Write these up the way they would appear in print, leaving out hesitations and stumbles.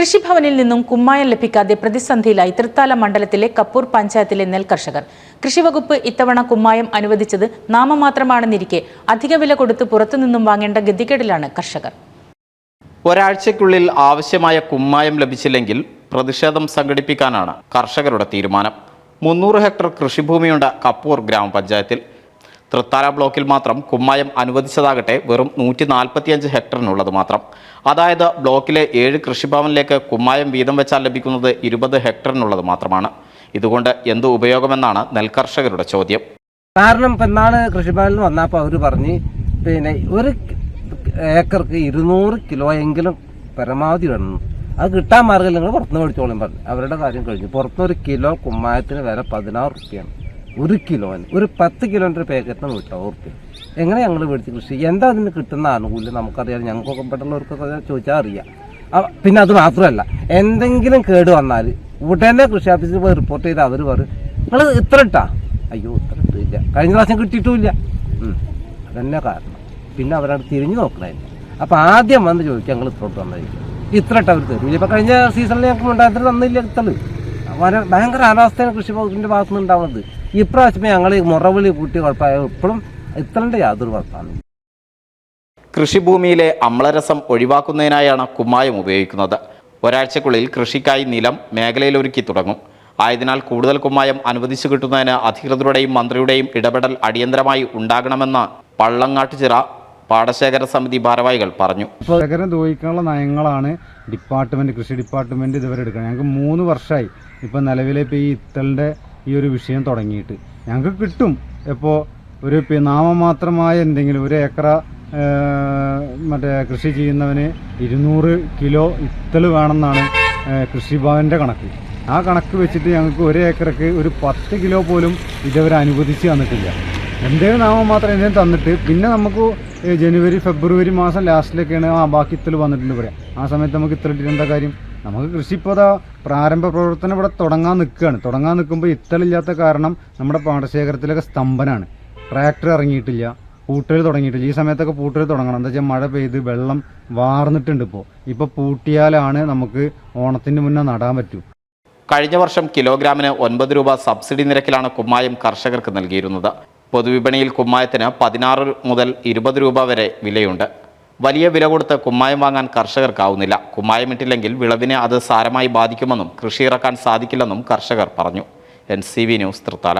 കൃഷിഭവനിൽ നിന്നും കുമ്മായം ലഭിക്കാതെ പ്രതിസന്ധിയിലായി തൃത്താല മണ്ഡലത്തിലെ കപ്പൂർ പഞ്ചായത്തിലെ നെൽകർഷകർ. കൃഷിവകുപ്പ് ഇത്തവണ കുമ്മായം അനുവദിച്ചത് നാമമാത്രമാണെന്നിരിക്കെ അധിക വില കൊടുത്ത് പുറത്തുനിന്നും വാങ്ങേണ്ട ഗതികേടിലാണ് കർഷകർ. ഒരാഴ്ചയ്ക്കുള്ളിൽ ആവശ്യമായ കുമ്മായം ലഭിച്ചില്ലെങ്കിൽ പ്രതിഷേധം സംഘടിപ്പിക്കാനാണ് കർഷകരുടെ തീരുമാനം. 300 ഹെക്ടർ കൃഷിഭൂമിയുണ്ട് കപ്പൂർ ഗ്രാമപഞ്ചായത്തിൽ. തൃത്താല ബ്ലോക്കിൽ മാത്രം കുമ്മായം അനുവദിച്ചതാകട്ടെ വെറും 145 ഹെക്ടറിനുള്ളത് മാത്രം. അതായത് ബ്ലോക്കിലെ 7 കൃഷിഭവനിലേക്ക് കുമ്മായം വീതം വെച്ചാൽ ലഭിക്കുന്നത് 20 ഹെക്ടറിനുള്ളത് മാത്രമാണ്. ഇതുകൊണ്ട് എന്ത് ഉപയോഗമെന്നാണ് നെൽകർഷകരുടെ ചോദ്യം. കാരണം പെന്നാണ് കൃഷിഭവനിൽ വന്നപ്പോൾ അവർ പറഞ്ഞ് ഒരു ഏക്കർക്ക് 200 കിലോ എങ്കിലും പരമാവധി വേണം. അത് കിട്ടാൻ മാർഗ്ഗം നിങ്ങൾ പുറത്തുനിന്ന് മേടിച്ചോളും പറഞ്ഞു. അവരുടെ കാര്യം കഴിഞ്ഞു. പുറത്തുനിന്ന് 1 കിലോ കുമ്മായത്തിന് വില 16 റുപ്യാണ്. 1 കിലോന് ഒരു 10 കിലോൻ്റെ പാക്കറ്റിന് 100 റുപ്യ. എങ്ങനെ ഞങ്ങൾ മേടിച്ച് കൃഷി എന്താ അതിന് കിട്ടുന്ന ആനുകൂല്യം നമുക്കറിയാം. ഞങ്ങൾക്കൊക്കെ പെട്ടുള്ളവർക്കൊക്കെ ചോദിച്ചാൽ അറിയാം. പിന്നെ അത് മാത്രമല്ല, എന്തെങ്കിലും കേട് വന്നാൽ ഉടനെ കൃഷി ഓഫീസിൽ പോയി റിപ്പോർട്ട് ചെയ്ത് അവർ പറയും നിങ്ങൾ ഇത്ര ഇട്ടാ, അയ്യോ ഇത്ര ഇട്ടില്ല, കഴിഞ്ഞ പ്രാവശ്യം കിട്ടിയിട്ടുമില്ല. അതന്നെ കാരണം. പിന്നെ അവരവിടെ തിരിഞ്ഞു നോക്കണമായിരുന്നു. അപ്പം ആദ്യം വന്ന് ചോദിക്കുക ഞങ്ങൾ ഇത്ര തന്നായിരിക്കും, ഇത്ര ഇട്ട് അവർ തരില്ല. ഇപ്പം കഴിഞ്ഞ സീസണിൽ ഞങ്ങൾക്ക് ഉണ്ടാകത്തിന് തന്നില്ല. ഇത്തള് ഭയങ്കര അനാവസ്ഥയാണ് കൃഷി വകുപ്പിൻ്റെ ഭാഗത്തു നിന്ന് ഉണ്ടാവുന്നത്. ഇപ്രാവശ്യമേ ഞങ്ങൾ മുറവിളി കൂട്ടി കുഴപ്പമായ ഇപ്പോഴും ഇത്തളിൻ്റെ യാതൊരു കുഴപ്പമാണ്. കൃഷിഭൂമിയിലെ അമ്ലരസം ഒഴിവാക്കുന്നതിനായാണ് കുമ്മായം ഉപയോഗിക്കുന്നത്. ഒരാഴ്ചക്കുള്ളിൽ കൃഷിക്കായി നിലം മേഖലയിൽ ഒരുക്കി തുടങ്ങും. ആയതിനാൽ കൂടുതൽ കുമ്മായം അനുവദിച്ചു കിട്ടുന്നതിന് അധികൃതരുടെയും മന്ത്രിയുടെയും ഇടപെടൽ അടിയന്തരമായി ഉണ്ടാകണമെന്ന് പള്ളങ്ങാട്ടുചിറ പാടശേഖര സമിതി ഭാരവാഹികൾ പറഞ്ഞു. ശേഖരം ദ്രോഹിക്കാനുള്ള നയങ്ങളാണ് കൃഷി ഡിപ്പാർട്ട്മെന്റ് ഇതുവരെ എടുക്കണം. ഞങ്ങൾക്ക് 3 വർഷമായി ഇപ്പം നിലവിലെ ഇപ്പോൾ ഈ ഇത്തളിൻ്റെ ഈ ഒരു വിഷയം തുടങ്ങിയിട്ട്. ഞങ്ങൾക്ക് കിട്ടും ഇപ്പോൾ ഒരു നാമമാത്രമായ എന്തെങ്കിലും 1 ഏക്കർ കൃഷി ചെയ്യുന്നവന് 200 കിലോ ഇത്തൾ വേണമെന്നാണ് കൃഷിഭവൻ്റെ കണക്ക്. ആ കണക്ക് വെച്ചിട്ട് ഞങ്ങൾക്ക് 1 ഏക്കർക്ക് ഒരു 10 കിലോ പോലും ഇതുവരെ അനുവദിച്ച് തന്നിട്ടില്ല. എന്തെങ്കിലും നാമമാത്രം എന്തെങ്കിലും തന്നിട്ട് പിന്നെ നമുക്ക് ജനുവരി ഫെബ്രുവരി മാസം ലാസ്റ്റിലൊക്കെയാണ് ബാക്കി ഇത്തൾ വന്നിട്ടുണ്ട് പറയാം. ആ സമയത്ത് നമുക്ക് ഇത്തളിട്ടിട്ട് എന്താ കാര്യം? നമുക്ക് കൃഷി ഇപ്പോൾ പ്രാരംഭ പ്രവർത്തനം ഇവിടെ തുടങ്ങാൻ നിൽക്കുമ്പോൾ ഇത്തളില്ലാത്ത കാരണം നമ്മുടെ പാടശേഖരത്തിലൊക്കെ സ്തംഭനാണ്. ട്രാക്ടർ ഇറങ്ങിയിട്ടില്ല, പൂട്ടൽ തുടങ്ങിയിട്ടില്ല. ഈ സമയത്തൊക്കെ പൂട്ടൽ തുടങ്ങണം. എന്താ വെച്ചാൽ മഴ പെയ്ത് വെള്ളം വാർന്നിട്ടുണ്ട്. ഇപ്പോൾ പൂട്ടിയാലാണ് നമുക്ക് ഓണത്തിന് മുന്നേ നടാൻ പറ്റൂ. കഴിഞ്ഞ വർഷം കിലോഗ്രാമിന് 9 രൂപ സബ്സിഡി നിരക്കിലാണ് കുമ്മായം കർഷകർക്ക് നൽകിയിരുന്നത്. പൊതുവിപണിയിൽ കുമ്മായത്തിന് 16 മുതൽ 20 രൂപ വരെ വിലയുണ്ട്. വലിയ വില കൊടുത്ത് കുമ്മായം വാങ്ങാൻ കർഷകർക്കാവുന്നില്ല. കുമ്മായമിട്ടില്ലെങ്കിൽ വിളവിനെ അത് സാരമായി ബാധിക്കുമെന്നും കൃഷി ഇറക്കാൻ സാധിക്കില്ലെന്നും കർഷകർ പറഞ്ഞു. NCV news Thrithala.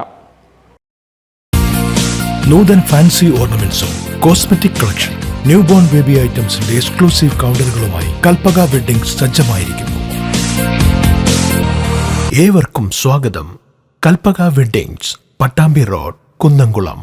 Nuthan fancy ഓർണമെന്റ്സും cosmetic collection, newborn baby ഐറ്റംസിന്റെ എക്സ്ക്ലൂസീവ് കൗണ്ടറുകളുമായി കൽപ്പക വെഡ്ഡിംഗ് സജ്ജമായിരിക്കുന്നു. ഏവർക്കും സ്വാഗതം. Kalpaka weddings, Pattambi road, Kunnamkulam.